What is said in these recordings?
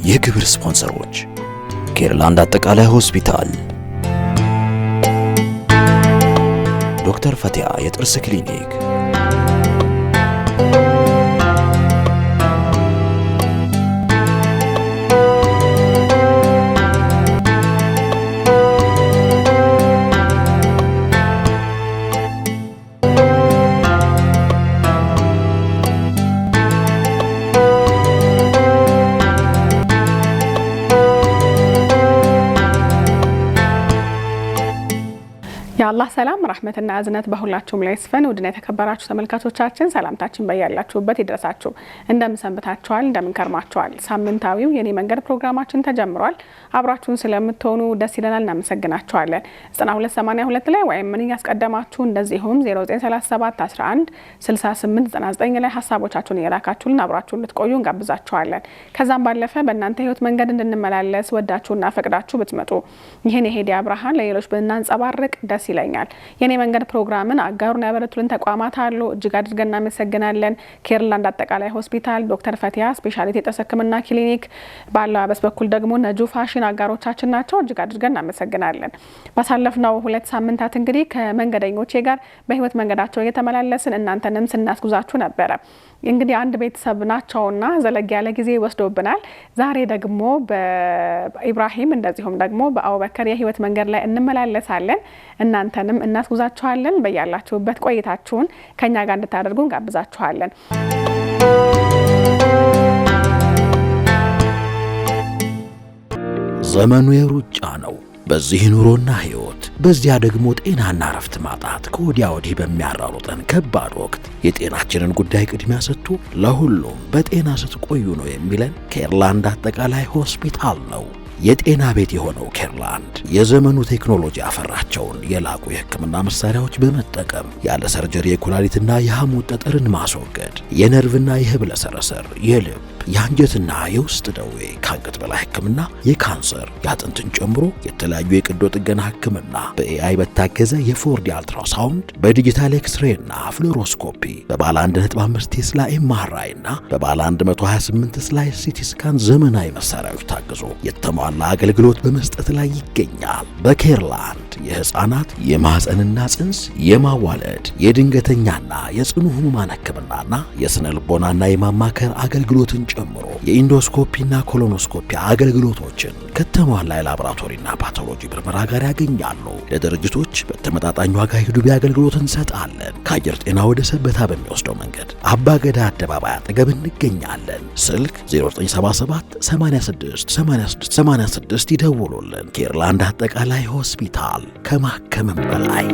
የክብር ስፖንሰሮች ኬርላንድ አጠቃላይ ሆስፒታል፣ ዶክተር ፈቲያ የጥርስ ክሊኒክ፣ የአላህ ሰላም ረህመትና እዝነት በሁላችሁም ላይ ይስፈን። ውድና የተከበራችሁ ተመልካቾቻችን ሰላምታችን በያላችሁበት ይድረሳችሁ። እንደምን ሰንብታችኋል? እንደምን ከርማችኋል? ሳምንታዊው የኔ መንገድ ፕሮግራማችን ተጀምሯል። አብራችሁን ስለምትሆኑ ደስ ይለናል፣ እናመሰግናችኋለን። 9282 ላይ ወይም ምን ያስቀደማችሁ እንደዚሁም 0937 11 68 99 ላይ ሀሳቦቻችሁን እየላካችሁልን አብራችሁን ልትቆዩ እንጋብዛችኋለን። ከዛም ባለፈ በእናንተ ህይወት መንገድ እንድንመላለስ ወዳችሁና ፈቅዳችሁ ብትመጡ ይህን የሄዲያ ብርሃን ለሌሎች ብናንጸባርቅ ደስ ይለኛል። የኔ መንገድ ፕሮግራምን አጋሩን ያበረቱልን ተቋማት አሉ። እጅግ አድርገን እናመሰግናለን። ኬርላንድ አጠቃላይ ሆስፒታል፣ ዶክተር ፈቲያ ስፔሻሊቲ የጥርስ ህክምና ክሊኒክ፣ ባለአበስ በኩል ደግሞ ነጁ ፋሽን አጋሮቻችን ናቸው። እጅግ አድርገን እናመሰግናለን። ባሳለፍነው 2 ሳምንታት እንግዲህ ከመንገደኞቼ ጋር በህይወት መንገዳቸው እየተመላለስን እናንተንም ስናስጉዛችሁ ነበረ። እንግዲህ አንድ ቤተሰብ ናቸውና ዘለግ ያለ ጊዜ ወስዶብናል። ዛሬ ደግሞ በኢብራሂም እንደዚሁም ደግሞ በአቡበከር የህይወት መንገድ ላይ እንመላለሳለን። እናንተንም እናስጉዛችኋለን። በያላችሁበት ቆይታችሁን ከኛ ጋር እንድታደርጉ እንጋብዛችኋለን። ዘመኑ የሩጫ ነው። በዚህ ኑሮና ህይወት፣ በዚያ ደግሞ ጤናና ረፍት ማጣት ከወዲያ ወዲህ በሚያራሩጠን ከባድ ወቅት የጤናችንን ጉዳይ ቅድሚያ ሰጥቶ ለሁሉም በጤና ስትቆዩ ነው የሚለን ኬርላንድ አጠቃላይ ሆስፒታል ነው። የጤና ቤት የሆነው ኬርላንድ የዘመኑ ቴክኖሎጂ ያፈራቸውን የላቁ የህክምና መሳሪያዎች በመጠቀም ያለ ሰርጀሪ የኩላሊትና የሐሞት ጠጠርን ማስወገድ፣ የነርቭና የህብለ ሰረሰር፣ የልብ፣ የአንጀትና የውስጥ ደዌ፣ ከአንገት በላይ ህክምና፣ የካንሰር፣ የአጥንትን ጨምሮ የተለያዩ የቀዶ ጥገና ህክምና በኤአይ በታገዘ የፎርዲ አልትራሳውንድ፣ በዲጂታል ኤክስሬይና ፍሎሮስኮፒ፣ በባለ 1.5 ቴስላ ኤምአርአይና በባለ 128 ስላይስ ሲቲ ስካን ዘመናዊ መሳሪያዎች ታግዞ የተሟላ አገልግሎት በመስጠት ላይ ይገኛል። በኬርላንድ የህፃናት የማህፀንና ጽንስ፣ የማዋለድ፣ የድንገተኛና የጽኑ ህሙማን ህክምናና የስነ ልቦናና የማማከር አገልግሎትን ጨምሮ የኢንዶስኮፒና ኮሎኖስኮፒ አገልግሎቶችን ከተሟላ የላቦራቶሪና ፓቶሎጂ ምርመራ ጋር ያገኛሉ። ለድርጅቶች በተመጣጣኝ ዋጋ ሂዱቢ አገልግሎት እንሰጣለን። ከአየር ጤና ወደ ሰበታ በሚወስደው መንገድ አባገዳ አደባባይ አጠገብ እንገኛለን። ስልክ 0977 86 86 86 ይደውሉልን። ኬርላንድ አጠቃላይ ሆስፒታል ከማከምም በላይ።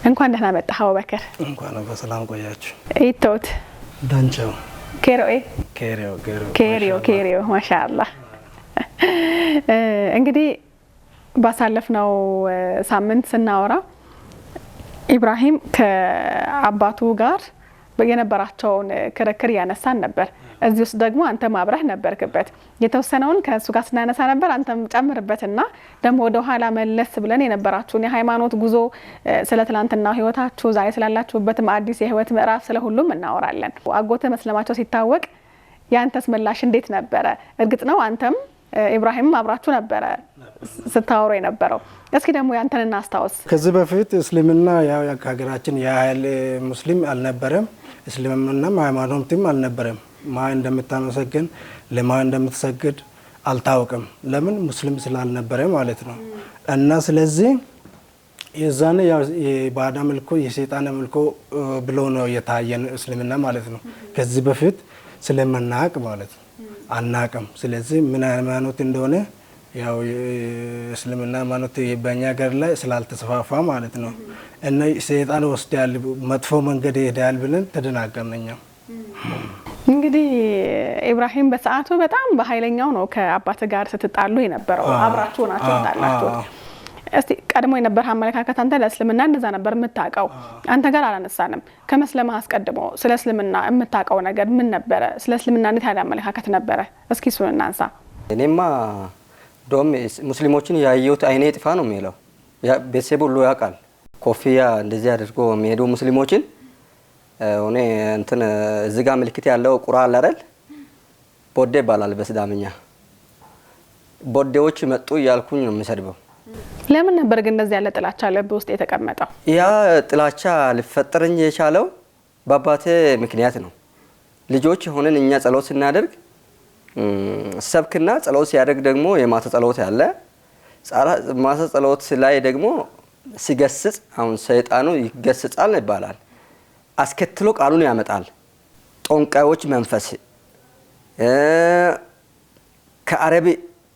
እንኳን ደህና መጣህ አቡበከር። እንኳን በሰላም ቆያችሁ። ኢቶት ዳንቻው ኬሪዮ ማሻአላህ። እንግዲህ ባሳለፍነው ሳምንት ስናወራ ኢብራሂም ከአባቱ ጋር የነበራቸውን ክርክር ያነሳን ነበር። እዚህ ውስጥ ደግሞ አንተ ማብረህ ነበርክበት። የተወሰነውን ከሱ ጋር ስናነሳ ነበር። አንተም ጨምርበትና ደግሞ ወደ ኋላ መለስ ብለን የነበራችሁን የሃይማኖት ጉዞ፣ ስለ ትላንትና ህይወታችሁ፣ ዛሬ ስላላችሁበትም አዲስ የህይወት ምዕራፍ፣ ስለ ሁሉም እናወራለን። አጎተ መስለማቸው ሲታወቅ ያንተስ ምላሽ እንዴት ነበረ? እርግጥ ነው አንተም ኢብራሂም አብራችሁ ነበረ ስታወሩ የነበረው። እስኪ ደግሞ ያንተን እናስታውስ። ከዚህ በፊት እስልምና ያው ሀገራችን የኃይል ሙስሊም አልነበረም፣ እስልምናም ሃይማኖትም አልነበረም። ማን እንደምታመሰግን ለማን እንደምትሰግድ አልታወቅም። ለምን? ሙስሊም ስላልነበረ ማለት ነው። እና ስለዚህ የዛኔ የባዳ መልኮ የሰይጣን መልኮ ብሎ ነው የታየን እስልምና ማለት ነው። ከዚህ በፊት ስለማናቅ ማለት ነው አናቅም። ስለዚህ ምን ሃይማኖት እንደሆነ ያው እስልምና ሃይማኖት በእኛ ሀገር ላይ ስላልተስፋፋ ማለት ነው። እና ሰይጣን ወስዳል፣ መጥፎ መንገድ ይሄዳል ብለን ተደናገርነኛ። እንግዲህ ኢብራሂም በሰዓቱ በጣም በኃይለኛው ነው ከአባት ጋር ስትጣሉ የነበረው። አብራችሁ ናችሁ ተጣላችሁ። እስቲ ቀድሞ የነበረ አመለካከት አንተ ለእስልምና እንደዛ ነበር የምታውቀው። አንተ ጋር አላነሳንም። ከመስለማ አስቀድሞ ስለ እስልምና የምታውቀው ነገር ምን ነበረ? ስለ እስልምና እንዴት ያለ አመለካከት ነበረ? እስኪ እሱን እናንሳ። እኔማ ዶም ሙስሊሞችን ያየሁት አይኔ ጥፋ ነው የሚለው ቤተሰብ ሁሉ ያውቃል። ኮፍያ እንደዚህ አድርጎ የሚሄዱ ሙስሊሞችን እኔ እንትን እዚህ ጋር ምልክት ያለው ቁራ አለ አይደል? ቦዴ ይባላል በሲዳምኛ። ቦዴዎች መጡ እያልኩኝ ነው የምሰድበው። ለምን ነበር ግን እንደዚህ ያለ ጥላቻ ልብ ውስጥ የተቀመጠው? ያ ጥላቻ ሊፈጠርኝ የቻለው በአባቴ ምክንያት ነው። ልጆች ሆነን እኛ ጸሎት ስናደርግ ሰብክና ጸሎት ሲያደርግ ደግሞ የማታ ጸሎት ያለ ማታ ጸሎት ላይ ደግሞ ሲገስጽ አሁን ሰይጣኑ ይገስጻል ይባላል። አስከትሎ ቃሉን ያመጣል። ጦንቃዮች መንፈስ ከአረብ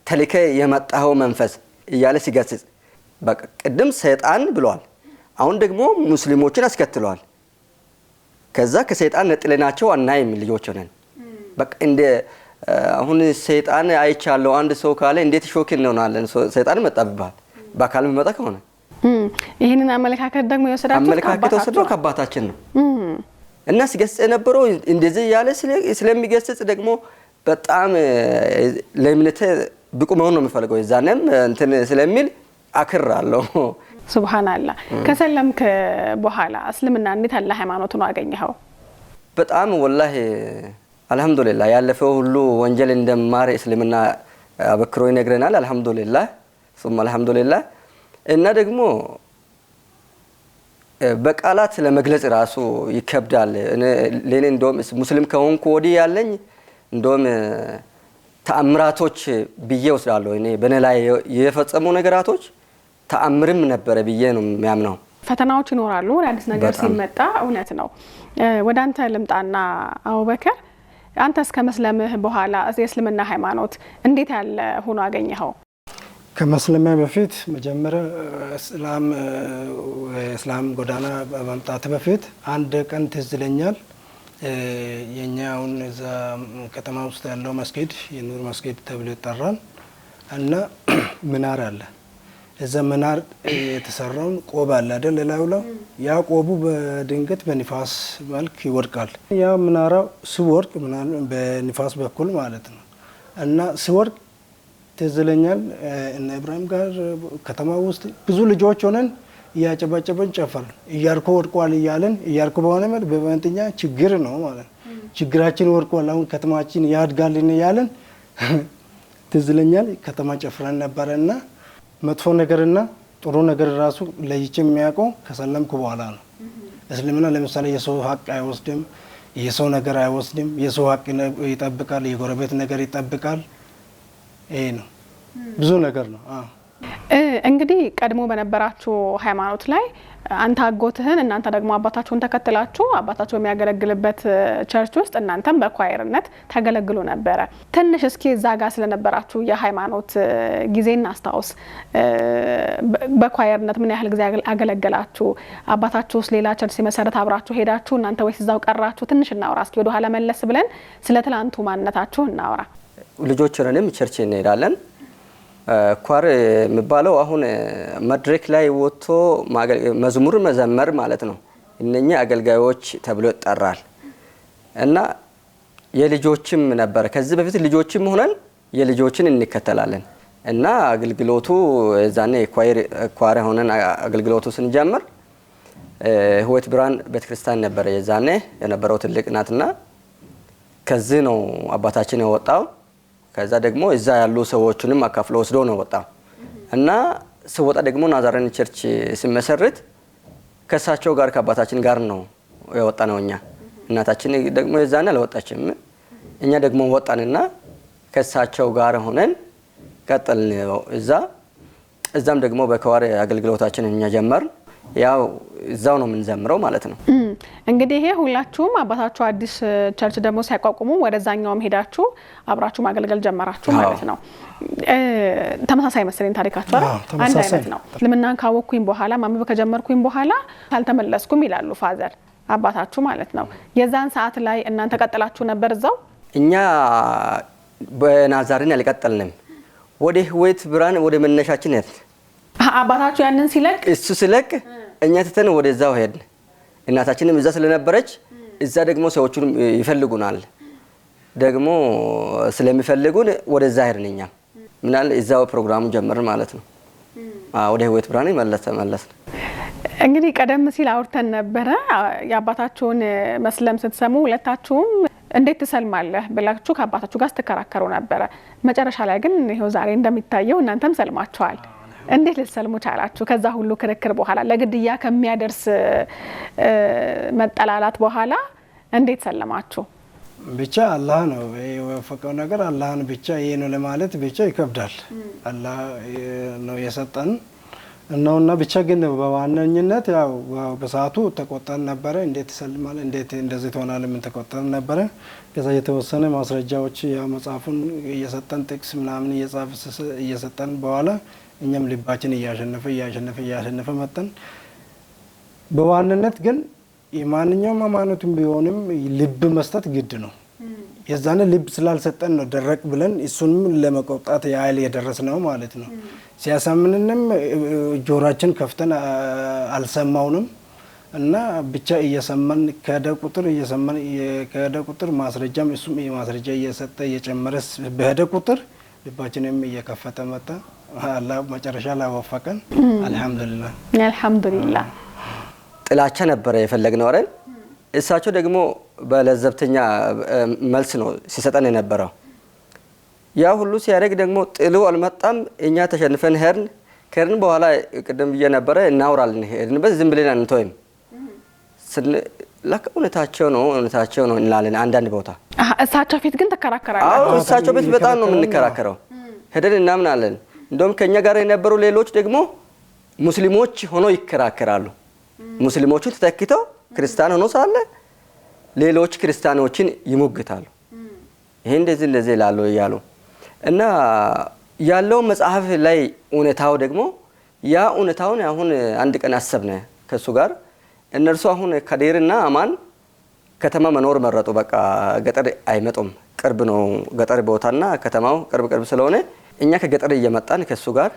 ተልከ የመጣው መንፈስ እያለ ሲገስጽ በቃ ቅድም ሰይጣን ብሏል። አሁን ደግሞ ሙስሊሞችን አስከትሏል። ከዛ ከሰይጣን ነጥለናቸው አናይም ልጆች ሆነን በቃ እንደ አሁን ሰይጣን አይቻለው አንድ ሰው ካለ እንዴት ሾክ እንሆናለን? ሰይጣን መጣብባል በአካል መጣ ከሆነ ይሄንን አመለካከት ደግሞ የወሰደው ከአባታችን ነው። እና ሲገስጽ የነበረው እንደዚህ ያለ ስለሚገስጽ ደግሞ በጣም ለእምነቴ ብቁ መሆን ነው የሚፈልገው። የዛንም እንትን ስለሚል አክራለሁ። ሱብሃንአላህ። ከሰለምክ በኋላ እስልምና እንዴት አለ ሃይማኖት ነው አገኘኸው? በጣም ወላሂ አልহামዱሊላህ ያለፈው ሁሉ ወንጀል እንደማር እስልምና አበክሮ ይነግረናል። አልহামዱሊላህ ثم አልহামዱሊላህ እና ደግሞ በቃላት ለመግለጽ ራሱ ይከብዳል። ለኔ እንደውም ሙስሊም ከሆንኩ ወዲህ ያለኝ እንደውም ተአምራቶች ብዬ ወስዳለሁ። እኔ በኔ ላይ የፈጸሙ ነገራቶች ተአምርም ነበር ብዬ ነው የሚያምነው። ፈተናዎች ይኖራሉ ወደ አዲስ ነገር ሲመጣ እውነት ነው። ወደ አንተ ልምጣና አቡበከር አንተ እስከ መስለምህ በኋላ የእስልምና ሃይማኖት እንዴት ያለ ሆኖ አገኘኸው? ከመስለሜ በፊት መጀመሪያ እስላም ጎዳና በመምጣት በፊት አንድ ቀን ትዝ ይለኛል። የኛውን እዛ ከተማ ውስጥ ያለው መስጊድ የኑር መስጊድ ተብሎ ይጠራል እና ምናር አለ። እዛ ምናር የተሰራውን ቆብ አለ አይደል? ላውላው ያ ቆቡ በድንገት በንፋስ መልክ ይወድቃል። ያ ምናራው ሲወድቅ በንፋስ በኩል ማለት ነው እና ሲወድቅ ትዝ ይለኛል እነ ኢብራሂም ጋር ከተማ ውስጥ ብዙ ልጆች ሆነን እያጨበጨበን ጨፈርን። እያርኮ ወድቋል እያለን እያርኮ በሆነ ማለት በመንጥኛ ችግር ነው ማለት ችግራችን ወድቋል አሁን ከተማችን ያድጋልን እያለን ትዝ ይለኛል ከተማ ጨፍረን ነበርና መጥፎ ነገርና ጥሩ ነገር ራሱ ለይቼ የሚያውቀው ከሰለምኩ በኋላ ነው። እስልምና ለምሳሌ የሰው ሀቅ አይወስድም፣ የሰው ነገር አይወስድም፣ የሰው ሀቅ ይጠብቃል፣ የጎረቤት ነገር ይጠብቃል። ይሄ ነው ብዙ ነገር ነው። እንግዲህ ቀድሞ በነበራችሁ ሃይማኖት ላይ አንተ አጎትህን እናንተ ደግሞ አባታችሁን ተከትላችሁ አባታችሁ በሚያገለግልበት ቸርች ውስጥ እናንተም በኳየርነት ተገለግሉ ነበረ። ትንሽ እስኪ እዛ ጋር ስለነበራችሁ የሃይማኖት ጊዜና አስታውስ። በኳየርነት ምን ያህል ጊዜ አገለገላችሁ? አባታችሁስ ሌላ ቸርች ሲመሰረት አብራችሁ ሄዳችሁ እናንተ ወይስ እዛው ቀራችሁ? ትንሽ እናውራ እስኪ ወደ ኋላ መለስ ብለን ስለ ትላንቱ ማንነታችሁ እናውራ። ልጆች ነንም ቸርች እንሄዳለን። ኳር የሚባለው አሁን መድረክ ላይ ወጥቶ መዝሙር መዘመር ማለት ነው። እነኛ አገልጋዮች ተብሎ ይጠራል እና የልጆችም ነበር። ከዚህ በፊት ልጆችም ሆነን የልጆችን እንከተላለን እና አገልግሎቱ ዛኔ ኳር ሆነን አገልግሎቱ ስንጀምር ህይወት ብርሃን ቤተክርስቲያን ነበር የዛኔ የነበረው ትልቅ ናትና ከዚህ ነው አባታችን የወጣው። ከዛ ደግሞ እዛ ያሉ ሰዎችንም አካፍሎ ወስዶ ነው ወጣው እና ሲወጣ ደግሞ ናዛሬት ቸርች ሲመሰርት ከሳቸው ጋር ከአባታችን ጋር ነው የወጣ ነው። እኛ እናታችን ደግሞ የዛኔ አልወጣችም። እኛ ደግሞ ወጣንና ከሳቸው ጋር ሆነን ቀጠልን እዛም ደግሞ በኳር አገልግሎታችን እኛ ጀመርን። ያው እዛው ነው የምንዘምረው ማለት ነው። እንግዲህ ይሄ ሁላችሁም አባታችሁ አዲስ ቸርች ደግሞ ሲያቋቁሙ ወደዛኛውም ሄዳችሁ አብራችሁ ማገልገል ጀመራችሁ ማለት ነው። ተመሳሳይ መሰለኝ ታሪካችሁ አንድ አይነት ነው። እስልምናን ካወቅኩኝ በኋላ ማንበብ ከጀመርኩኝ በኋላ አልተመለስኩም ይላሉ ፋዘር አባታችሁ ማለት ነው። የዛን ሰዓት ላይ እናንተ ቀጥላችሁ ነበር እዛው? እኛ በናዛሬት አልቀጠልንም። ወደ ህይወት ብርሃን ወደ መነሻችን ሄድን። አባታችሁ ያንን ሲለቅ እሱ ሲለቅ እኛ ትተን ወደዛው ሄድን። እናታችንም እዛ ስለነበረች እዛ ደግሞ ሰዎቹን ይፈልጉናል ደግሞ ስለሚፈልጉን ወደዛ ሄድን። እኛ ምናል እዛው ፕሮግራሙ ጀመርን ማለት ነው። ወደ ህይወት ብርሃን መለስን። እንግዲህ ቀደም ሲል አውርተን ነበረ የአባታችሁን መስለም ስትሰሙ ሁለታችሁም እንዴት ትሰልማለህ ብላችሁ ከአባታችሁ ጋር ስትከራከሩ ነበረ። መጨረሻ ላይ ግን ይሄው ዛሬ እንደሚታየው እናንተም ሰልማችኋል። እንዴት ልትሰልሙ ቻላችሁ? ከዛ ሁሉ ክርክር በኋላ ለግድያ ከሚያደርስ መጠላላት በኋላ እንዴት ሰለማችሁ? ብቻ አላህ ነው የወፈቀው ነገር አላህን ብቻ ይሄ ነው ለማለት ብቻ ይከብዳል። አላህ ነው የሰጠን ነውና ብቻ ግን በዋነኝነት ያው በሰዓቱ ተቆጣን ነበረ። እንዴት ይሰልማል እንዴት እንደዚህ ትሆናለህ ምን ተቆጣን ነበረ። ከዛ የተወሰነ ማስረጃዎች ያው መጽሐፉን እየሰጠን ጥቅስ ምናምን እየሰጠን በኋላ እኛም ልባችን እያሸነፈ መጣን። በዋነኝነት ግን የማንኛውም ሃይማኖትም ቢሆንም ልብ መስጠት ግድ ነው። የዛነ ልብ ስላልሰጠን ነው ደረቅ ብለን እሱንም ለመቆጣት ያህል የደረስነው ማለት ነው። ሲያሳምንንም ጆሮአችን ከፍተን አልሰማውንም እና ብቻ እየሰማን ከሄደ ቁጥር ማስረጃም እሱም ማስረጃ እየሰጠ እየጨመረ በሄደ ቁጥር ልባችንም እየከፈተ መጣ። አላህ መጨረሻ ላይ ወፈቀን። አልሐምዱሊላህ። ጥላቻ ነበረ የፈለግነው አይደል? እሳቸው ደግሞ በለዘብተኛ መልስ ነው ሲሰጠን የነበረው። ያ ሁሉ ሲያደርግ ደግሞ ጥሉ አልመጣም። እኛ ተሸንፈን ከሄድን በኋላ ቅድም ብዬ ነበረ እናውራለን። ሄድን በዚህ ዝም ብለን አንተውም። ለካ እውነታቸው ነው እንላለን አንዳንድ ቦታ። እሳቸው ፊት ግን ተከራከራለን። አዎ እሳቸው ፊት በጣም ነው የምንከራከረው። ሄደን እናምናለን። እንደውም ከኛ ጋር የነበሩ ሌሎች ደግሞ ሙስሊሞች ሆኖ ይከራከራሉ። ሙስሊሞቹ ተተክተው ክርስቲያን ሆኖ ሳለ ሌሎች ክርስቲያኖችን ይሞግታሉ። ይሄ እንደዚህ ይላሉ እያሉ እና ያለው መጽሐፍ ላይ እውነታው ደግሞ ያ እውነታውን አሁን አንድ ቀን አሰብነ ከሱ ጋር እነርሱ አሁን ከዴርና አማን ከተማ መኖር መረጡ። በቃ ገጠር አይመጡም። ቅርብ ነው ገጠር ቦታና ከተማው ቅርብ ስለሆነ እኛ ከገጠር እየመጣን ከሱ ጋር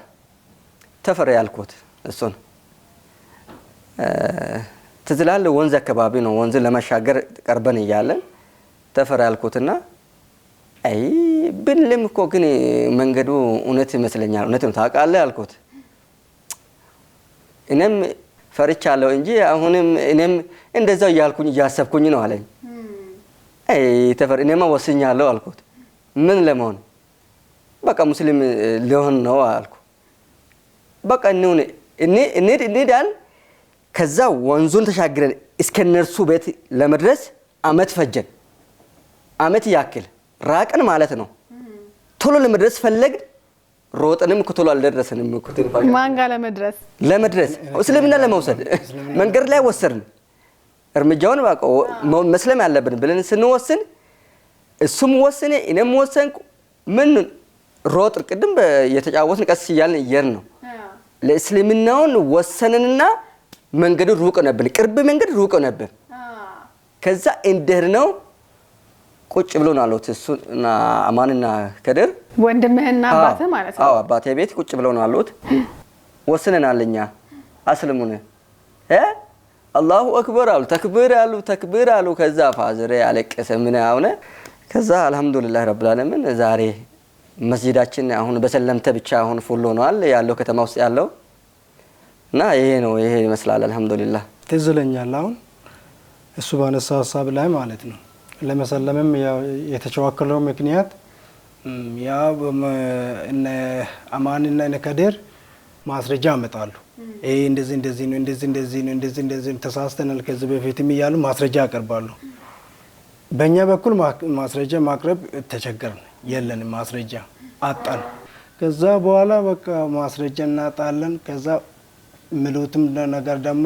ተፈረ ያልኩት እሱን ትዝላል ወንዝ አካባቢ ነው። ወንዝ ለመሻገር ቀርበን እያለን ተፈራ ያልኩትና አይ ብልም እኮ ግን መንገዱ እውነት ይመስለኛል። እውነት ነው ታውቃለህ አልኩት። እኔም ፈርቻለሁ እንጂ አሁንም እኔም እንደዛው እያሰብኩኝ ነው አለኝ። አይ ተፈራ እኔማ ወስኛለሁ አልኩት። ምን ለመሆን? በቃ ሙስሊም ሊሆን ነው አልኩ። በቃ እንሂዳለን። ከዛ ወንዙን ተሻግረን እስከነርሱ ቤት ለመድረስ አመት ፈጀን። አመት ያክል ራቅን ማለት ነው። ቶሎ ለመድረስ ፈለግን። ሮጥንም ቶሎ አልደረስንም። ማን ጋር ለመድረስ እስልምና ለመውሰድ መንገድ ላይ ወሰድን። እርምጃውን በቃ መስለም ያለብን ብለን ስንወስን እሱም ወሰነ እኔም ወሰንኩ። ምን ሮጥ ቅድም የተጫወትን ቀስ እያልን እየርን ነው። ለእስልምናውን ወሰንንና መንገዱ ሩቅ ነበር። ቅርብ መንገድ ሩቅ ነበር። ከዛ እንደር ነው ቁጭ ብሎ ነው አሉት እሱና አማንና ከድር ወንድምህና አባትህ ማለት ነው። አዎ አባቴ ቤት ቁጭ ብሎ ነው አሉት። ወስነናልኛ አስልሙን አላሁ አክበር አሉ። ተክቢር አሉ። ከዛ ፋዘሬ አለቀሰ። ምን አሁን ከዛ አልহামዱሊላህ ረብል ዓለሚን ዛሬ መስጂዳችን አሁን በሰለምተ ብቻ አሁን ፉል ሆኗል ያለው ከተማ ውስጥ ያለው እና ይሄ ይመስላል። አልহামዱሊላህ ትዝለኛል። አሁን እሱ ባነሳው ሐሳብ ላይ ማለት ነው ለመሰለምም የተቸዋከለው ምክንያት ያ እነ አማንና እነ ከድር ማስረጃ አመጣሉ። ይሄ እንደዚህ ተሳስተናል ከዚህ በፊትም እያሉ ማስረጃ ያቀርባሉ። በእኛ በኩል ማስረጃ ማቅረብ ተቸገርን። የለንም ማስረጃ አጣን። ከዛ በኋላ በቃ ማስረጃ እናጣለን። ከዛ ምሉትም ነገር ደግሞ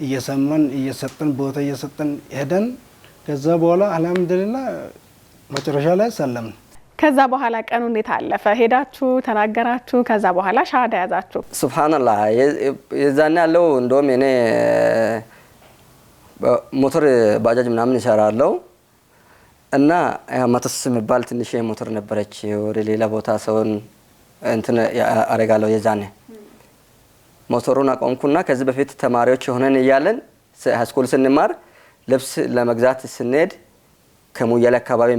እየሰጠን ቦታ እየሰጠን ሄደን ከዛ በኋላ አልহামዱሊላህ መጨረሻ ላይ ሰለምን። ከዛ በኋላ ቀኑ እንዴት አለፈ? ሄዳችሁ ተናገራችሁ? ከዛ በኋላ ሻሃዳ ያዛችሁ? ሱብሃንአላህ የዛኔ ያለው እንደውም እኔ ሞተር ባጃጅ ምናምን ይሰራለሁ እና ማተስ የሚባል ትንሽ ሞተር ነበረች። ወደ ሌላ ቦታ ሰውን እንትን አረጋለሁ። የዛኔ ሞተሩን አቆምኩና ከዚህ በፊት ተማሪዎች ሆነን እያለን ሃይስኩል ስንማር ልብስ ለመግዛት ስንሄድ ከሙያሌ አካባቢ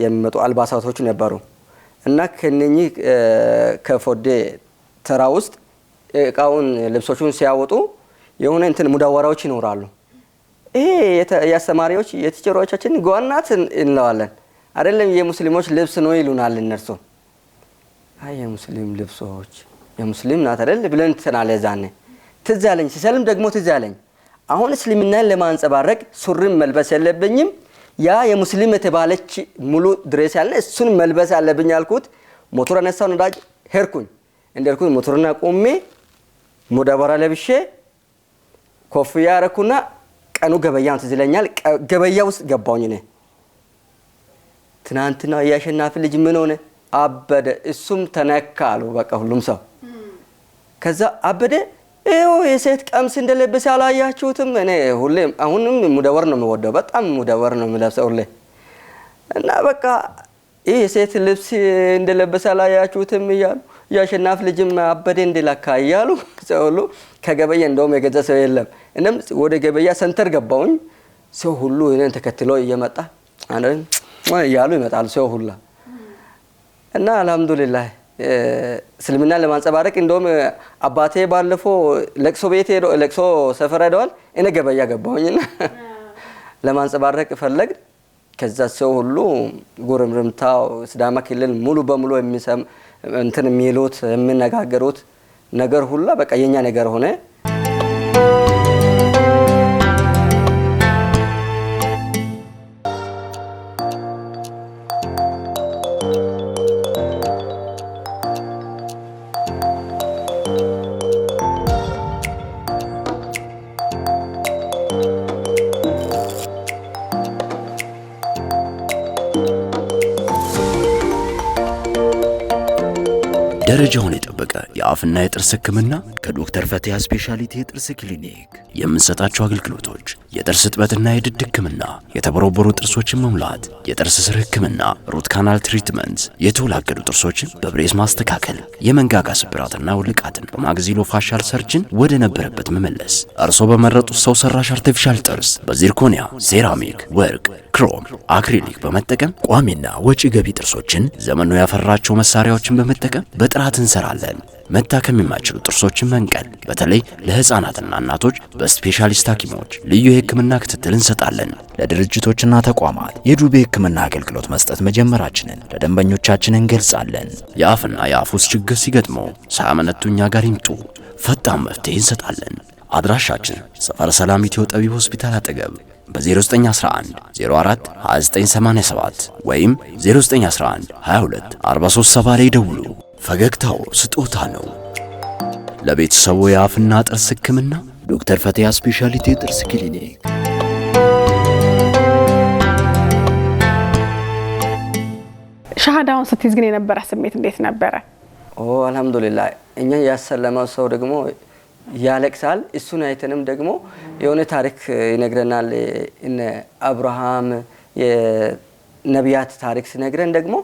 የሚመጡ አልባሳቶች ነበሩ እና ከነኚህ ከፎዴ ተራ ውስጥ እቃውን ልብሶቹን ሲያወጡ የሆነ እንትን ሙዳወራዎች ይኖራሉ። ይሄ የአስተማሪዎች የቲቸሮቻችን ጓናት እንለዋለን አይደለም የሙስሊሞች ልብስ ነው ይሉናል እነርሱ። አይ የሙስሊም ልብሶች የሙስሊም ናት አይደል ብለን ተናለ ዛኔ ትዝ አለኝ። ሲሰልም ደግሞ ትዝ አለኝ አሁን እስልምናን ለማንጸባረቅ ሱሪም መልበስ የለብኝም ያ የሙስሊም የተባለች ሙሉ ድሬስ ያለ እሱን መልበስ አለብኝ አልኩት። ሞተር አነሳው ነዳጅ ሄርኩኝ እንደርኩኝ ሞተርና ቆሜ ሙዳወራ ለብሼ ኮፍያ አረኩና ቀኑ ገበያው ትዝ ይለኛል። ገበያ ውስጥ ገባሁኝ እኔ ትናንትና ያሸናፊ ልጅ ምን ሆነ አበደ እሱም ተነካሉ በቃ ሁሉም ሰው ከዛ አበደ ይኸው የሴት ቀሚስ እንደለበሰ አላያችሁትም? እኔ ሁሌም አሁንም ሙዳወር ነው የምወደው በጣም ሙዳወር ነው የምለብሰው ሁሌ እና በቃ ይሄ የሴት ልብስ እንደለበሰ አላያችሁትም እያሉ ያሸናፊ ልጅም አበደ እንደላካ እያሉ ሰው ሁሉ ከገበያ እንደውም የገዛ ሰው የለም። እኔም ወደ ገበያ ሰንተር ገባሁኝ። ሰው ሁሉ እኔን ተከትሎ እየመጣ አንደን እያሉ ይመጣሉ ሰው ሁሉ እና አልহামዱሊላህ እስልምና ለማንጸባረቅ እንደውም አባቴ ባለፈው ለቅሶ ቤት ሄዶ ለቅሶ ሰፈር ሄደዋል። እኔ ገበያ ገባሁኝና ለማንጸባረቅ ፈለግ ከዛ ሰው ሁሉ ጎረምረምታው ሲዳማ ክልል ሙሉ በሙሉ የሚሰም እንትን የሚሉት የሚነጋገሩት ነገር ሁሉ በቃ የኛ ነገር ሆነ። ደረጃውን የጠበቀ የአፍና የጥርስ ህክምና ከዶክተር ፈቲያ ስፔሻሊቲ የጥርስ ክሊኒክ የምንሰጣቸው አገልግሎቶች የጥርስ እጥበትና የድድ ህክምና፣ የተቦረቦሩ ጥርሶችን መሙላት፣ የጥርስ ስር ህክምና፣ ሩት ካናል ትሪትመንት፣ የተወላገዱ ጥርሶችን በብሬስ ማስተካከል፣ የመንጋጋ ስብራትና ውልቃትን በማግዚሎ ፋሻል ሰርጅን ወደ ነበረበት መመለስ፣ እርሶ በመረጡት ሰው ሰራሽ አርቲፊሻል ጥርስ በዚርኮኒያ፣ ሴራሚክ፣ ወርቅ፣ ክሮም፣ አክሪሊክ በመጠቀም ቋሚና ወጪ ገቢ ጥርሶችን ዘመኑ ያፈራቸው መሳሪያዎችን በመጠቀም በጥራት እንሰራለን። መታከም የማይችሉ ጥርሶችን መንቀል፣ በተለይ ለህፃናትና እናቶች በስፔሻሊስት ሐኪሞች ልዩ የህክምና ክትትል እንሰጣለን። ለድርጅቶችና ተቋማት የዱቤ ህክምና አገልግሎት መስጠት መጀመራችንን ለደንበኞቻችን እንገልጻለን። የአፍና የአፍ ውስጥ ችግር ሲገጥመው ሳያመነቱ እኛ ጋር ይምጡ፣ ፈጣን መፍትሄ እንሰጣለን። አድራሻችን ሰፈረ ሰላም ኢትዮ ጠቢብ ሆስፒታል አጠገብ በ0911 04 2987 ወይም 0911 22 437 ላይ ደውሉ። ፈገግታው ስጦታ ነው። ለቤተሰቡ የአፍና ጥርስ ህክምና ዶክተር ፈቲያ ስፔሻሊቲ ጥርስ ክሊኒክ። ሻሃዳውን ስትይዝ ግን የነበረ ስሜት እንዴት ነበረ? አልহামዱሊላህ እኛ ያሰለመው ሰው ደግሞ ያለቅሳል። እሱን አይተንም ደግሞ የሆነ ታሪክ ይነግረናል። እነ አብርሃም የነቢያት ታሪክ ሲነግረን ደግሞ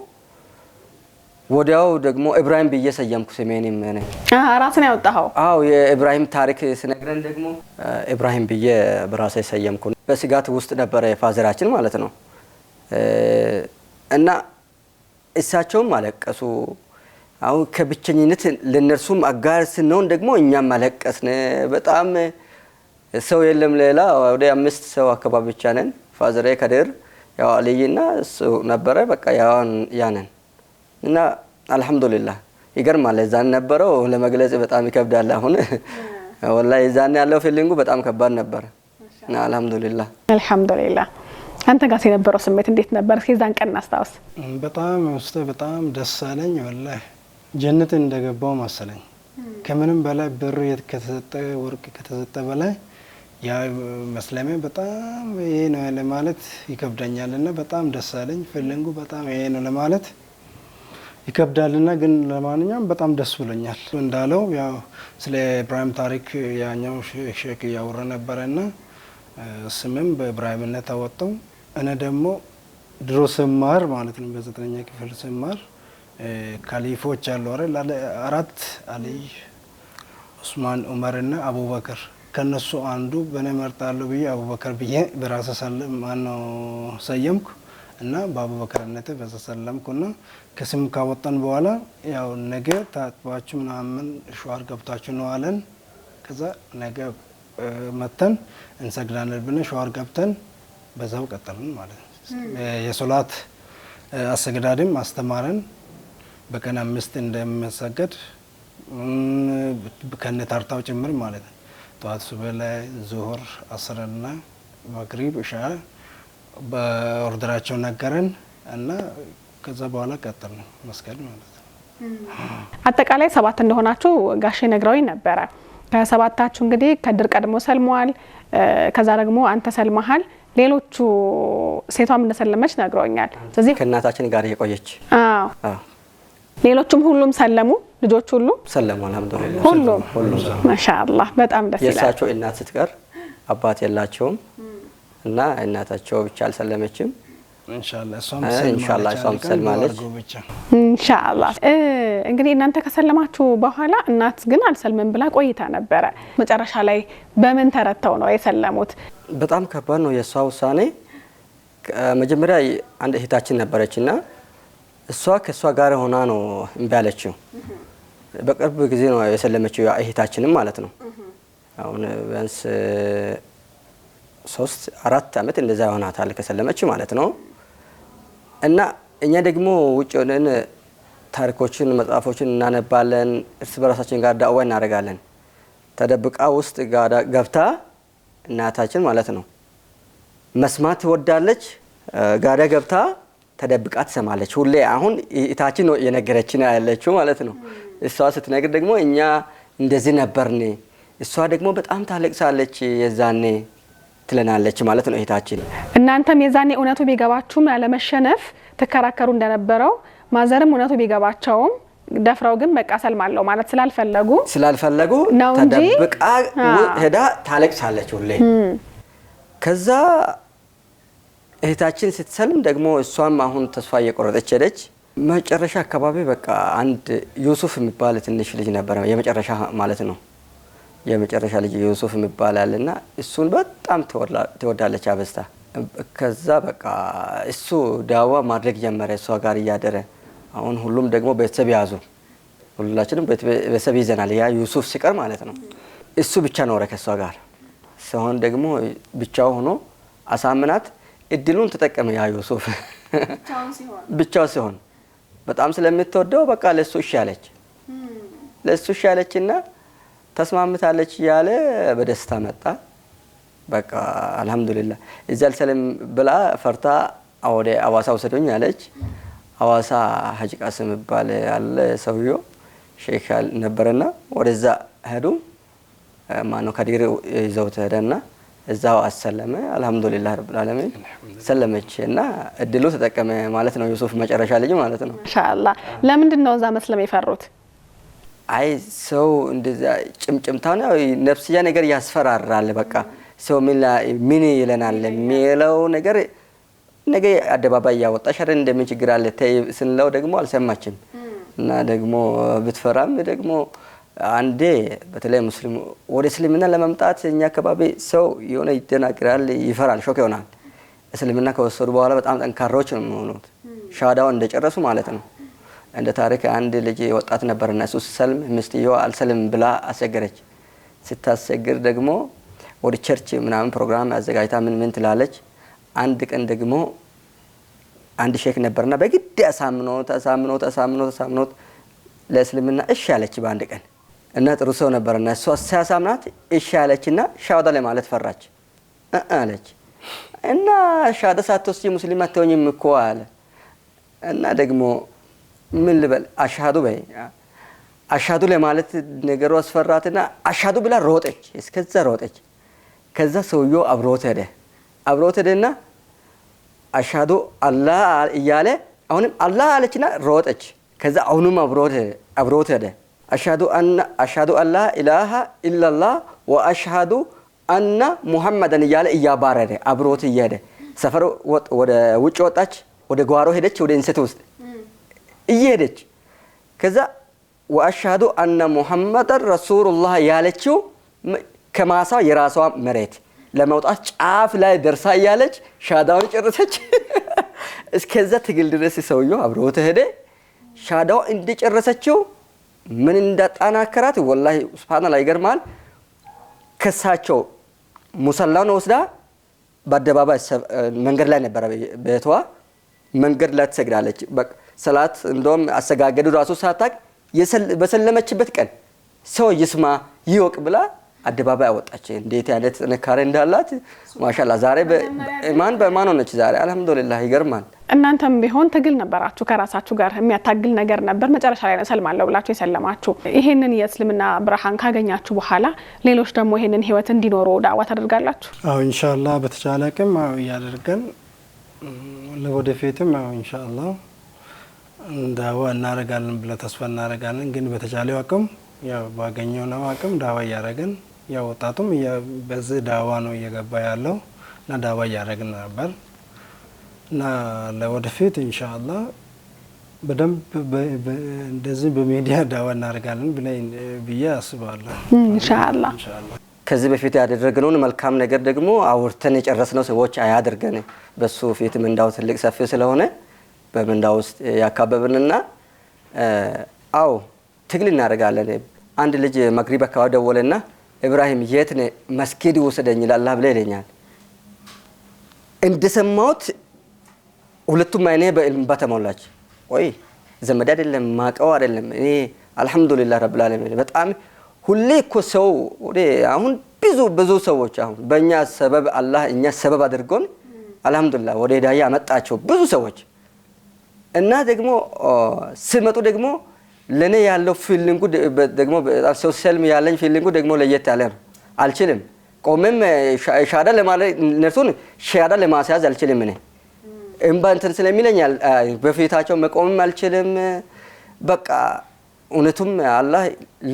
ወዲያው ደግሞ ኢብራሂም ብዬ ሰየምኩ ስሜንም እኔ ራስን ያወጣው። አዎ የኢብራሂም ታሪክ ሲነግረን ደግሞ ኢብራሂም ብዬ በራሴ ሰየምኩ። በስጋት ውስጥ ነበረ ፋዘራችን ማለት ነው እና እሳቸውም አለቀሱ። አሁን ከብቸኝነት ለነርሱም አጋር ስንሆን ደግሞ እኛም አለቀስን። በጣም ሰው የለም ሌላ ወደ 5 ሰው አካባቢ ብቻ ነን። ፋዘሬ ከድር ያው አለይና እሱ ነበረ በቃ ያነን እና አልহামዱሊላህ ይገርማል። እዛን ነበረው ለመግለጽ በጣም ይከብዳል። አሁን ወላሂ እዛን ያለው ፊሊንጉ በጣም ከባድ ነበር እና አልহামዱሊላህ አልহামዱሊላህ። አንተ ጋር የነበረው ስሜት እንዴት ነበር? እስኪ ዛን ቀን አስታውስ። በጣም ውስጥ በጣም ደስ አለኝ። ወላሂ ጀነት እንደገባው መሰለኝ። ከምንም በላይ ብር ከተሰጠ ወርቅ ከተሰጠ በላይ ያ መስለሜ በጣም ይሄ ነው ለማለት ይከብዳኛልና በጣም ደስ አለኝ። ፊሊንጉ በጣም ይሄ ነው ለማለት ይከብዳልና ግን ለማንኛውም በጣም ደስ ብሎኛል። እንዳለው ያው ስለ ኢብራሂም ታሪክ ያኛው ሼክ ያወራ ነበርና ስምም በኢብራሂምነት አወጣው። እኔ ደግሞ ድሮ ስማር ማለት ነው በ9ኛ ክፍል ስማር ካሊፎች አሉ አይደል? 4 አሊ፣ ዑስማን፣ ዑመርና አቡበከር ከነሱ አንዱ በኔ መርጣለሁ ብዬ አቡበከር ብዬ በራሴ ሰየምኩ እና በአቡበከርነቴ በተሰለምኩና ከስም ካወጣን በኋላ ያው ነገ ታጥባችሁ ምናምን ሸዋር ገብታችሁ ነው አለን። ከዛ ነገ መተን እንሰግዳለን ብለን ሻወር ገብተን በዛው ቀጠልን ማለት ነው። የሶላት አሰግዳድም አስተማረን። በቀን 5 እንደምሰገድ ከነታርታው ጭምር ማለት ነው። ጠዋት ሱብህ ላይ ዙሁር፣ አስርና መግሪብ፣ ኢሻ በኦርደራቸው ነገረን እና ከዛ በኋላ ቀጠልን መስገድ ማለት ነው። አጠቃላይ 7 እንደሆናችሁ ጋሼ ነግረውኝ ነበረ። ከሰባታችሁ እንግዲህ ከድር ቀድሞ ሰልመዋል። ከዛ ደግሞ አንተ ሰልመሃል። ሌሎቹ ሴቷም እንደሰለመች ነግረውኛል። ስለዚህ ከእናታችን ጋር የቆየች ሌሎቹም ሁሉም ሰለሙ። ልጆች ሁሉ ሰለሙ። አልহামዱሊላህ ሁሉም ማሻአላህ በጣም ደስ ይላል። የእሳቸው እናት ስትቀር አባት የላቸውም እና እናታቸው ብቻ አልሰለመችም። ኢንሻአላህ እሷም ሰልማለች። ኢንሻአላህ እንግዲህ እናንተ ከሰለማችሁ በኋላ እናት ግን አልሰልምም ብላ ቆይታ ነበረ። መጨረሻ ላይ በምን ተረተው ነው የሰለሙት? በጣም ከባድ ነው የሷ ውሳኔ። መጀመሪያ አንድ እህታችን ነበረችና እሷ ከሷ ጋር ሆና ነው እምቢ አለችው። በቅርብ ጊዜ ነው የሰለመችው እህታችንም ማለት ነው። አሁን ቢያንስ 3-4 አመት እንደዛ ሆናታል ከሰለመች ማለት ነው። እና እኛ ደግሞ ውጭ ሆነን ታሪኮችን መጽሐፎችን እናነባለን፣ እርስ በራሳችን ጋር ዳዕዋ እናደርጋለን። ተደብቃ ውስጥ ገብታ እናታችን ማለት ነው መስማት ትወዳለች። ጋዳ ገብታ ተደብቃ ትሰማለች ሁሌ። አሁን እህታችን ነው የነገረችን ያለችው ማለት ነው። እሷ ስትነግር ደግሞ እኛ እንደዚህ ነበርን፣ እሷ ደግሞ በጣም ታለቅሳለች የዛኔ ትለናለች ማለት ነው እህታችን። እናንተም የዛኔ እውነቱ ቢገባችሁም ያለመሸነፍ ተከራከሩ እንደነበረው ማዘርም እውነቱ ቢገባቸውም ደፍረው ግን በቃ ሰልማለሁ ማለት ስላልፈለጉ ተደብቃ ሄዳ ታለቅሳለች ሁሌ። ከዛ እህታችን ስትሰልም ደግሞ እሷም አሁን ተስፋ እየቆረጠች ሄደች። መጨረሻ አካባቢ በቃ አንድ ዩሱፍ የሚባል ትንሽ ልጅ ነበር የመጨረሻ ማለት ነው። የመጨረሻ ልጅ ዩሱፍ የሚባል አለና እሱን በጣም ትወዳለች አበስታ። ከዛ በቃ እሱ ዳዋ ማድረግ ጀመረ እሷ ጋር እያደረ። አሁን ሁሉም ደግሞ ቤተሰብ ያዙ። ሁላችንም ቤተሰብ ይዘናል። ያ ዩሱፍ ሲቀር ማለት ነው። እሱ ብቻ ኖረ ከሷ ጋር ሲሆን ደግሞ ብቻው ሆኖ አሳምናት እድሉን ተጠቀመ። ያ ዩሱፍ ብቻው ሲሆን በጣም ስለምትወደው በቃ ለሱ እሺ አለችና ተስማምታለች ያለ በደስታ መጣ። በቃ አልহামዱሊላህ እዛል ሰለም ብላ ፈርታ ወደ አዋሳ ወሰዱኝ አለች። አዋሳ ሀጂ ቃስም ይባል አለ ሰውዮ ሼክ ነበርና ወደዛ ሄዱ። ማነው ከዲር ይዘው ተሄደና እዛው አሰለመ። አልহামዱሊላህ ረብል ዓለሚን ሰለመችና እድሉ ተጠቀመ ማለት ነው ዩሱፍ መጨረሻ ልጅ ማለት ነው። ማሻአላህ ለምንድን ነው እዛ መስለም የፈሩት? አይ ሰው እንደዛ ጭምጭምታው ነው ነፍስያ ነገር ያስፈራራል። በቃ ሰው ምን ይለናል የሚለው ነገር ነገ አደባባይ ያወጣሽ አይደል እንደምን ችግር አለ ስንለው ደግሞ አልሰማችም። እና ደግሞ ብትፈራም ደግሞ አንዴ በተለይ ሙስሊም ወደ እስልምና ለመምጣት እኛ አካባቢ ሰው የሆነ ይደናግራል፣ ይፈራል፣ ሾክ ይሆናል። እስልምና ከወሰዱ በኋላ በጣም ጠንካራዎች ነው የሚሆኑት ሻዳው እንደጨረሱ ማለት ነው። እንደ ታሪክ አንድ ልጅ ወጣት ነበርና እሱ ሰልም ምስትየው አልሰልም ብላ አሰገረች። ስታሰግር ደግሞ ወደ ቸርች ምናምን ፕሮግራም አዘጋጅታ ምን ትላለች። አንድ ቀን ደግሞ አንድ ሼክ ነበርና በግድ አሳምኖት ለእስልምና እሺ አለች በአንድ ቀን። እና ጥሩ ሰው ነበርና እሷ ሲያሳምናት እሺ አለችና ሻዳ ላይ ማለት ፈራች አለች። እና ሻዳ ሳትወስጂ ሙስሊም አትሆኝም እኮ አለ። እና ደግሞ ምን ልበል አሽሃዱ በይ አሽሃዱ ለማለት ነገሩ አስፈራትና አሽሃዱ ብላ ሮጠች። እስከዛ ሮጠች። ከዛ ሰውየው አብሮት ሄደና አሽሃዱ አላህ እያለ አሁንም አላህ አለችና ሮጠች። ከዛ አሁንም አብሮት ሄደ። አሽሃዱ አላ ኢላሃ ኢላላህ ወአሽሃዱ አና ሙሐመድን እያለ እያባረረ አብሮት እየሄደ ሰፈር ወደ ውጭ ወጣች። ወደ ጓሮ ሄደች። ወደ እንሰት ውስጥ እየሄደች ከዛ ወአሽሃዱ አነ ሙሐመድን ረሱሉላህ ያለችው ከማሳ የራሷ መሬት ለመውጣት ጫፍ ላይ ደርሳ ያለች ሻዳውን ጨረሰች። እስከዛ ትግል ድረስ ሰውየው አብሮት ሄደ። ሻዳው እንደጨረሰችው ምን እንዳጣናከራት ወላሂ ሱብሃንአላህ ይገርማል። ከሳቸው ሙሰላውን ወስዳ በአደባባይ መንገድ ላይ ነበር ቤቷ መንገድ ላይ ትሰግዳለች። ሰላት እንደውም አሰጋገዱ ራሱ ሳታቅ በሰለመችበት ቀን ሰው ይስማ ይወቅ ብላ አደባባይ አወጣች። እንዴት አይነት ጥንካሬ እንዳላት ማሻአላ። ዛሬ በማን ሆነች ዛሬ አልহামዱሊላህ። ይገርማል። እናንተም ቢሆን ትግል ነበራችሁ፣ ከራሳችሁ ጋር የሚያታግል ነገር ነበር። መጨረሻ ላይ ነው ሰልማለሁ ብላችሁ የሰለማችሁ። ይሄንን የእስልምና ብርሃን ካገኛችሁ በኋላ ሌሎች ደግሞ ይሄንን ህይወት እንዲኖሩ ዳዋ ታደርጋላችሁ? አዎ ኢንሻአላህ በተቻለ አቅም ያደርገን ለወደፊትም አዎ ኢንሻአላህ ዳዋ እናረጋለን ብለ ተስፋ እናረጋለን። ግን በተቻለው አቅም ያው ባገኘው ነው አቅም ዳዋ ያረጋን። ያው ወጣቱም በዚህ ዳዋ ነው እየገባ ያለው እና ዳዋ ያረጋን ነበር እና ለወደፊት ኢንሻአላህ በደንብ እንደዚህ በሚዲያ ዳዋ እናረጋለን ብዬ አስባለሁ ኢንሻአላህ። ከዚህ በፊት ያደረግነውን መልካም ነገር ደግሞ አውርተን የጨረስነው ሰዎች አያድርገን። በሱ ፊት ምንዳው ትልቅ ሰፊ ስለሆነ በምንዳው ውስጥ ያካበብንና አው ትግል እናደርጋለን። አንድ ልጅ መግሪብ አካባቢ ደወለና ኢብራሂም የት ነህ መስጊድ ወሰደኝ ለአላህ ብለ ይለኛል። እንደሰማሁት ሁለቱም አይኔ በእንባ ተሞላች። ወይ ዘመድ አይደለም ማቀው አይደለም እኔ አልহামዱሊላህ ረብል ዓለሚን። በጣም ሁሌ እኮ ሰው አሁን ብዙ ሰዎች አሁን በእኛ ሰበብ አላህ እኛ ሰበብ አድርጎን አልহামዱሊላህ ወደ ሂዳያ አመጣቸው ብዙ ሰዎች እና ደግሞ ሲመጡ ደግሞ ለኔ ያለው ፊሊንጉ ደግሞ ሶሻል ያለኝ ፊሊንጉ ደግሞ ለየት ያለ ነው። አልችልም ቆመም ሻዳ ለማለት ነርሱን ሻዳ ለማስያዝ አልችልም። እኔ እንባ እንትን ስለሚለኛል በፊታቸው መቆምም አልችልም። በቃ እውነቱም አላህ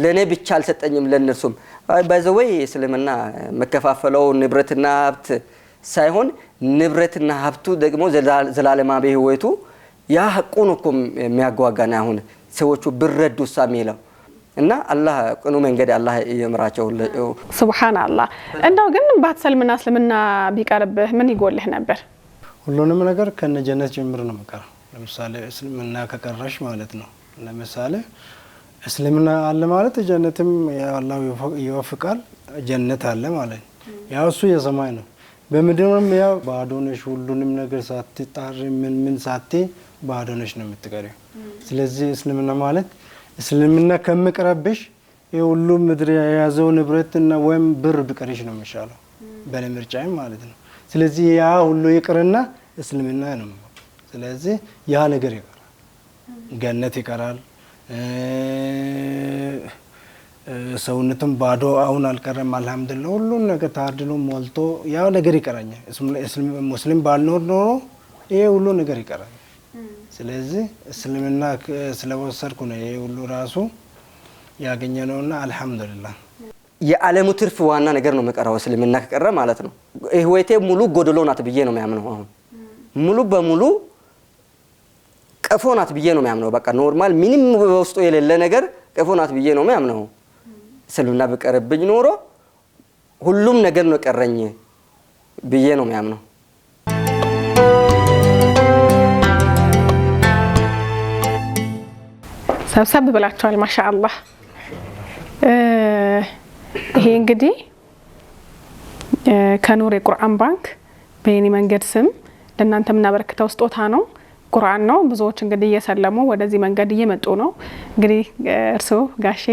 ለኔ ብቻ አልሰጠኝም ለነርሱም ባይዘወይ እስልምና መከፋፈለው ንብረትና ሀብት ሳይሆን ንብረትና ሀብቱ ደግሞ ዘላለማዊ ህይወቱ ያ ሐቁን እኮ የሚያጓጓና አሁን ሰዎቹ ብረዱ ሳሚለው እና አላህ ቅኑ መንገድ አላህ ይምራቸው። ሱብሃንአላህ። እንደው ግን ባትሰልምና እስልምና ቢቀርብህ ምን ይጎልህ ነበር? ሁሉንም ነገር ከነጀነት ጀምር ነው መቀር። ለምሳሌ እስልምና ከቀረሽ ማለት ነው። ለምሳሌ እስልምና አለ ማለት ጀነትም ያው ይወፍቃል ጀነት አለ ማለት ያው እሱ የሰማይ ነው። በምድርም ያው ባዶነሽ ሁሉንም ነገር ሳትጣሪ ምን ሳቲ ባዶነሽ ነው የምትቀሪው። ስለዚህ እስልምና ማለት እስልምና ከመቅረብሽ የሁሉ ምድር የያዘው ንብረትና ወይም ብር ቢቀርሽ ነው የሚሻለው በለምርጫይ ማለት ነው። ስለዚህ ያ ሁሉ ይቅርና እስልምና ነው። ስለዚህ ያ ነገር ይቀራል፣ ገነት ይቀራል። ሰውነቱም ባዶ አሁን አልቀረም አልহামዱሊላህ። ሁሉ ነገር ታድሎ ሞልቶ ያ ነገር ይቀራኛል። ሙስሊም ባልኖር ኖሮ ይሄ ሁሉ ነገር ይቀራል። ስለዚህ እስልምና ስለወሰድኩ ነው ይሄ ሁሉ ራሱ ያገኘነውና አልহামዱሊላህ። የዓለሙ ትርፍ ዋና ነገር ነው መቀራው እስልምና ከቀረ ማለት ነው። ህይወቴ ሙሉ ጎደሎ ናት ብዬ ነው የሚያምነው። አሁን ሙሉ በሙሉ ቀፎ ናት ብዬ ነው የሚያምነው። በቃ ኖርማል ምንም በውስጡ የሌለ ነገር ቀፎ ናት ብዬ ነው የሚያምነው። እስልምና በቀረብኝ ኖሮ ሁሉም ነገር ነው ቀረኝ ብዬ ነው የሚያምነው። ሰብሰብ ብላችኋል ማሻአላህ። ይሄ እንግዲህ ከኑር የቁርአን ባንክ በየኔ መንገድ ስም ለእናንተ ምናበረክተው ስጦታ ነው። ቁርአን ነው። ብዙዎች እንግዲህ እየሰለሙ ወደዚህ መንገድ እየመጡ ነው። እንግዲህ እርስዎ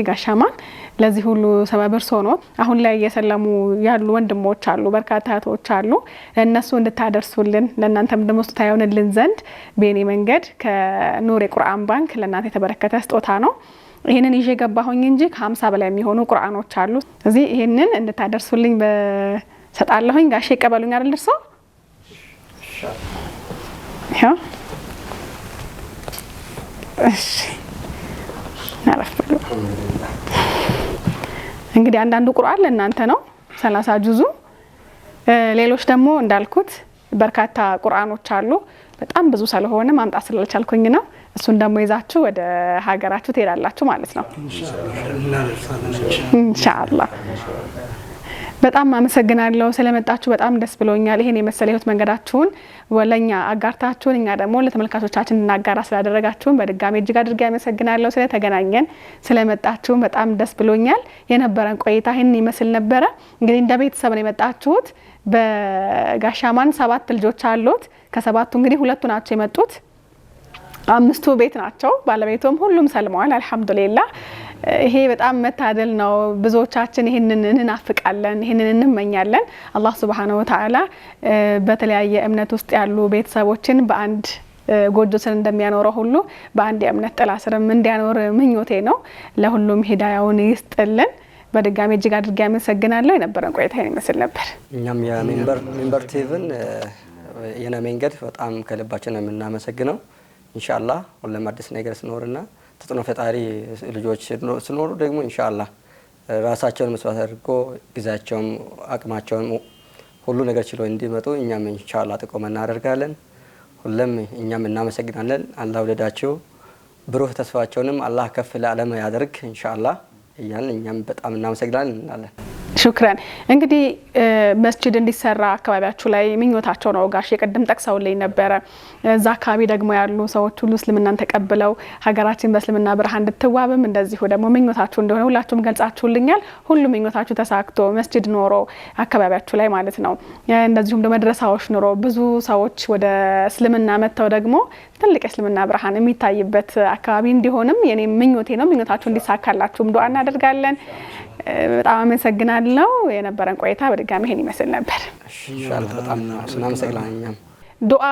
ጋሻማን ለዚህ ሁሉ ሰበብ እርስዎ ነው። አሁን ላይ እየሰለሙ ያሉ ወንድሞች አሉ፣ በርካታ እህቶች አሉ። ለእነሱ እንድታደርሱልን ለእናንተም ደግሞ ስጦታ ይሆንልን ዘንድ በየኔ መንገድ ከኑር የቁርአን ባንክ ለእናንተ የተበረከተ ስጦታ ነው። ይሄንን ይዤ ገባሁኝ እንጂ ከ50 በላይ የሚሆኑ ቁርአኖች አሉ። እዚህ ይሄንን እንድታደርሱልኝ በሰጣለሁኝ። ጋሼ ይቀበሉኝ አይደል እርስዎ? ያው እሺ ናረፈሉ እንግዲህ አንዳንዱ ቁርአን ለእናንተ ነው 30 ጁዙ። ሌሎች ደግሞ እንዳልኩት በርካታ ቁርአኖች አሉ። በጣም ብዙ ስለሆነ ማምጣት ስላልቻልኩኝ ነው። እሱን ደግሞ ይዛችሁ ወደ ሀገራችሁ ትሄዳላችሁ ማለት ነው ኢንሻአላህ። በጣም አመሰግናለሁ ስለመጣችሁ በጣም ደስ ብሎኛል። ይሄን የመሰለ ህይወት መንገዳችሁን ወለኛ አጋርታችሁን እኛ ደግሞ ለተመልካቾቻችን እናጋራ ስላደረጋችሁን በድጋሚ እጅግ አድርጌ አመሰግናለሁ። ስለተገናኘን ስለመጣችሁን በጣም ደስ ብሎኛል። የነበረን ቆይታ ይሄን ይመስል ነበረ። እንግዲህ እንደ ቤተሰብ ነው የመጣችሁት። በጋሻማን 7 ልጆች አሉት። ከ7ቱ እንግዲህ 2ቱ ናቸው የመጡት። 5ቱ ቤት ናቸው። ባለቤቱም ሁሉም ሰልመዋል አልহামዱሊላህ። ይሄ በጣም መታደል ነው። ብዙዎቻችን ይሄንን እንናፍቃለን፣ ይሄንን እንመኛለን። አላህ Subhanahu Wa Ta'ala በተለያየ እምነት ውስጥ ያሉ ቤተሰቦችን በአንድ ጎጆ ስር እንደሚያኖረው ሁሉ በአንድ የእምነት ጥላ ስርም እንዲያኖር ምኞቴ ነው። ለሁሉም ሂዳያውን ይስጥልን። በድጋሚ እጅግ አድርጌ አመሰግናለሁ። የነበረን ቆይታ ይመስል ነበር። እኛም የሚንበር ቲቪን የነ መንገድ በጣም ከልባችን ነው የምናመሰግነው። ኢንሻአላህ ሁሉም አዲስ ነገር ሲኖርና ተጥኖ ፈጣሪ ልጆች ሲኖሩ ደግሞ ኢንሻአላህ ራሳቸውን መስዋዕት አድርጎ ጊዜያቸውን አቅማቸውን ሁሉ ነገር ችለው እንዲመጡ እኛም ኢንሻአላህ ጥቆማ እናደርጋለን። ሁሉም እኛም እናመሰግናለን። አላህ ወለዳቸው ብሩህ ተስፋቸውንም አላህ ከፍ ለዓለም ያደርግ ኢንሻአላህ እያልን እኛም በጣም እናመሰግናለን እንላለን። ሹክራን። እንግዲህ መስጂድ እንዲሰራ አካባቢያችሁ ላይ ምኞታቸው ነው። ጋሽ የቀደም ጠቅሰውልኝ ነበረ። እዛ አካባቢ ደግሞ ያሉ ሰዎች ሁሉ እስልምናን ተቀብለው ሀገራችን በእስልምና ብርሃን እንድትዋብም እንደዚሁ ደግሞ ምኞታችሁ እንደሆነ ሁላችሁም ገልጻችሁልኛል። ሁሉም ምኞታችሁ ተሳክቶ መስጂድ ኖሮ አካባቢያችሁ ላይ ማለት ነው። እንደዚሁም ደግሞ መድረሳዎች ኖሮ ብዙ ሰዎች ወደ እስልምና መጥተው ደግሞ ትልቅ እስልምና ብርሃን የሚታይበት አካባቢ እንዲሆንም የኔ ምኞቴ ነው። ምኞታችሁ እንዲሳካላችሁም ዱአ እናደርጋለን። በጣም አመሰግናለሁ። የነበረን ቆይታ በድጋሚ ይሄን ይመስል ነበር። ኢንሻአላህ በጣም እናመሰግናለን። ዱአ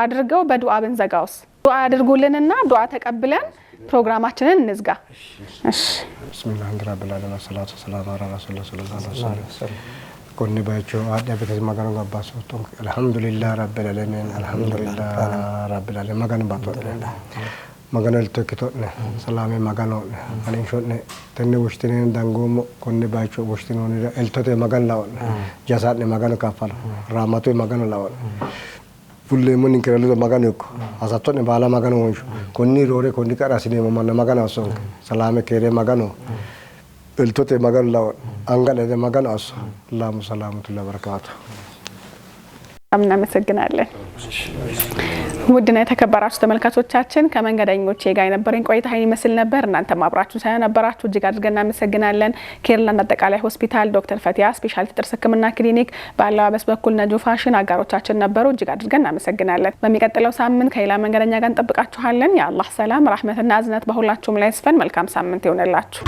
አድርገው በዱአ ብንዘጋውስ? ዱአ አድርጉልንና ዱአ ተቀብለን ፕሮግራማችንን እንዝጋ። እሺ ቢስሚላሂ ረብል ዓለሚን ወሰላቱ ወሰላሙ ዐላ ረሱሊላህ ሰለላሁ ዐለይሂ ወሰለም ኮኒ ባይቾ አዳበተ ማጋኑ ጋባሱ ቶን አልহামዱሊላህ ረብል ዓለሚን አልহামዱሊላህ ረብል ዓለሚን ማጋኑ ባቶለ maganal tokkitone salame maganone anin shonne tenne woshtine dangomo konne baicho woshtine eltote magan lawon jasatne magano kafala ramatu magano lawon fulle mun inkiralu magano ko asatone bala magano wonsho konni rore konni karasine manna magano son salame kere magano eltote magano lawon angale de magano as Allahu salamatullahi barakatuh አምና መሰግናለን። ውድና የተከበራችሁ ተመልካቾቻችን ከመንገደኞቼ ጋር የነበረን ቆይታ ይሄን ይመስል ነበር። እናንተም አብራችሁ ስለነበራችሁ እጅግ አድርገን እናመሰግናለን። ኬርላንድ አጠቃላይ ሆስፒታል፣ ዶክተር ፈቲያ ስፔሻሊቲ ጥርስ ህክምና ክሊኒክ፣ በአለባበስ በኩል ነጁ ፋሽን አጋሮቻችን ነበሩ። እጅግ አድርገን እናመሰግናለን። በሚቀጥለው ሳምንት ከሌላ መንገደኛ ጋር እንጠብቃችኋለን። የአላህ ሰላም፣ ረህመትና እዝነት በሁላችሁም ላይ ይስፈን። መልካም ሳምንት ይሁንላችሁ።